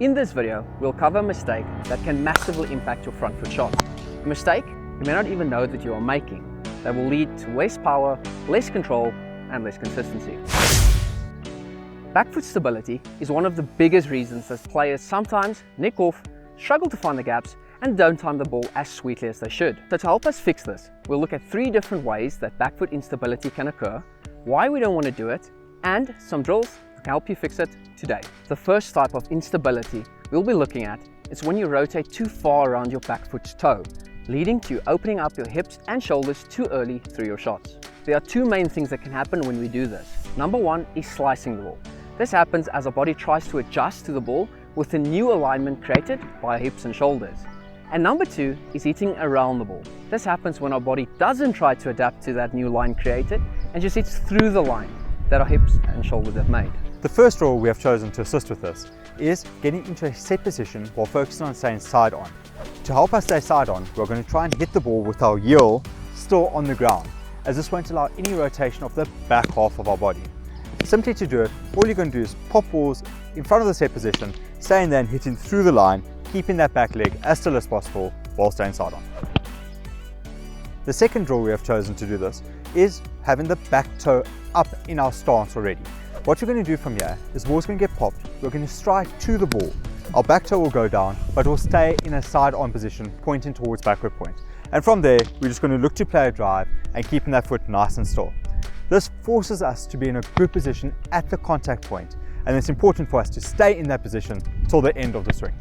In this video, we'll cover a mistake that can massively impact your front foot shot. A mistake you may not even know that you are making, that will lead to less power, less control, and less consistency. Back foot stability is one of the biggest reasons that players sometimes nick off, struggle to find the gaps, and don't time the ball as sweetly as they should. So to help us fix this, we'll look at 3 different ways that back foot instability can occur, why we don't want to do it, and some drills can help you fix it today. The first type of instability we'll be looking at is when you rotate too far around your back foot's toe, leading to you opening up your hips and shoulders too early through your shots. There are 2 main things that can happen when we do this. Number 1 is slicing the ball. This happens as our body tries to adjust to the ball with a new alignment created by our hips and shoulders. And number 2 is hitting around the ball. This happens when our body doesn't try to adapt to that new line created and just hits through the line that our hips and shoulders have made. The first rule we have chosen to assist with this is getting into a set position while focusing on staying side on. To help us stay side on, we're going to try and hit the ball with our heel still on the ground, as this won't allow any rotation of the back half of our body. Simply to do it, all you're going to do is pop balls in front of the set position, staying there and hitting through the line, keeping that back leg as still as possible while staying side on. The second drill we have chosen to do this is having the back toe up in our stance already. What we're going to do from here is the ball's going to get popped, we're going to strike to the ball. Our back toe will go down, but we'll stay in a side-on position pointing towards backward point. And from there, we're just going to look to play a drive and keeping that foot nice and still. This forces us to be in a good position at the contact point, and it's important for us to stay in that position till the end of the swing.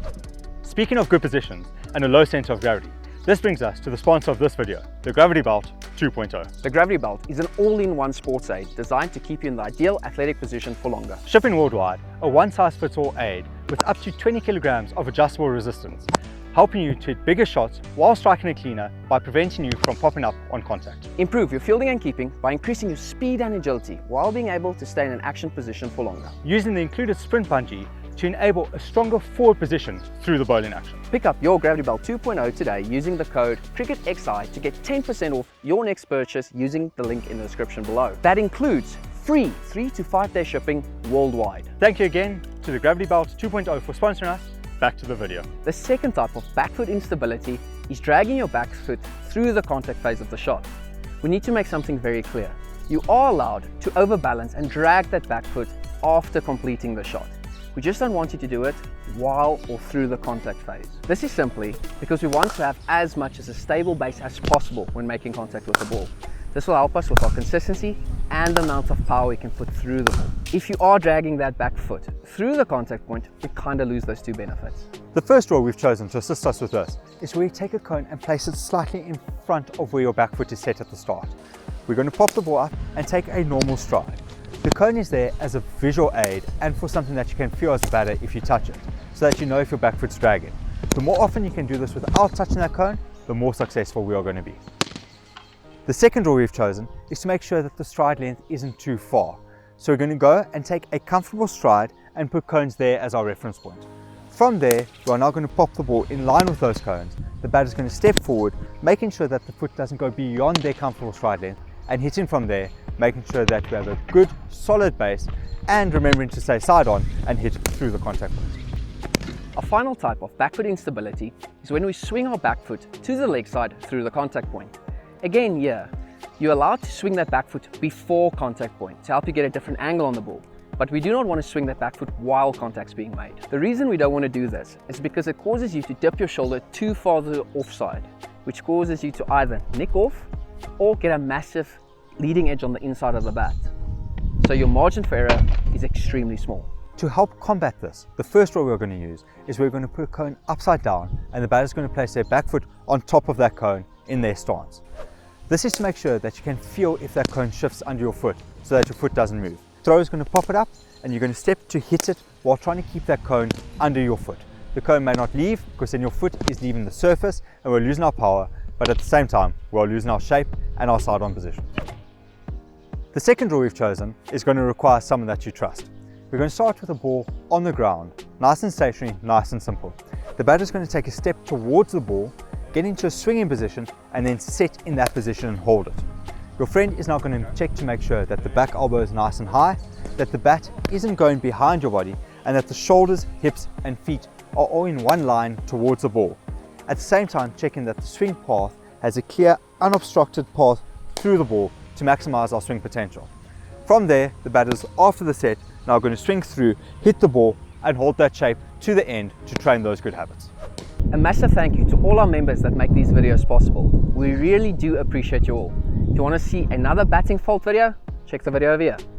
Speaking of good positions and a low center of gravity, this brings us to the sponsor of this video, the Gravity Belt 2.0. The Gravity Belt is an all-in-one sports aid designed to keep you in the ideal athletic position for longer. Shipping worldwide, a one-size-fits-all aid with up to 20 kilograms of adjustable resistance, helping you to hit bigger shots while striking it cleaner by preventing you from popping up on contact. Improve your fielding and keeping by increasing your speed and agility while being able to stay in an action position for longer. Using the included sprint bungee to enable a stronger forward position through the bowling action. Pick up your Gravity Belt 2.0 today using the code CoachCricXI to get 10% off your next purchase using the link in the description below. That includes free 3 to 5 day shipping worldwide. Thank you again to the Gravity Belt 2.0 for sponsoring us. Back to the video. The second type of back foot instability is dragging your back foot through the contact phase of the shot. We need to make something very clear. You are allowed to overbalance and drag that back foot after completing the shot. We just don't want you to do it while or through the contact phase. This is simply because we want to have as much as a stable base as possible when making contact with the ball. This will help us with our consistency and the amount of power we can put through the ball. If you are dragging that back foot through the contact point, we kind of lose those 2 benefits. The first rule we've chosen to assist us with this is where you take a cone and place it slightly in front of where your back foot is set at the start. We're going to pop the ball up and take a normal stride. The cone is there as a visual aid and for something that you can feel as a batter if you touch it, so that you know if your back foot's dragging. The more often you can do this without touching that cone, the more successful we are going to be. The second rule we've chosen is to make sure that the stride length isn't too far. So we're going to go and take a comfortable stride and put cones there as our reference point. From there, we are now going to pop the ball in line with those cones. The batter's going to step forward, making sure that the foot doesn't go beyond their comfortable stride length, and hitting from there, making sure that we have a good solid base and remembering to stay side on and hit through the contact point. Our final type of back foot instability is when we swing our back foot to the leg side through the contact point. Again here, you're allowed to swing that back foot before contact point to help you get a different angle on the ball, but we do not want to swing that back foot while contact's being made. The reason we don't want to do this is because it causes you to dip your shoulder too far to the offside, which causes you to either nick off or get a massive leading edge on the inside of the bat. So your margin for error is extremely small. To help combat this, the first rule we're going to use is we're going to put a cone upside down and the batter's going to place their back foot on top of that cone in their stance. This is to make sure that you can feel if that cone shifts under your foot so that your foot doesn't move. Thrower is going to pop it up and you're going to step to hit it while trying to keep that cone under your foot. The cone may not leave because then your foot is leaving the surface and we're losing our power, but at the same time we're losing our shape and our side-on position. The second rule we've chosen is going to require someone that you trust. We're going to start with the ball on the ground, nice and stationary, nice and simple. The batter is going to take a step towards the ball, get into a swinging position, and then sit in that position and hold it. Your friend is now going to check to make sure that the back elbow is nice and high, that the bat isn't going behind your body, and that the shoulders, hips and feet are all in one line towards the ball. At the same time, checking that the swing path has a clear, unobstructed path through the ball to maximize our swing potential. From there, the batters after the set now going to swing through, hit the ball and hold that shape to the end to train those good habits. A massive thank you to all our members that make these videos possible. We really do appreciate you all. If you want to see another batting fault video, check the video over here.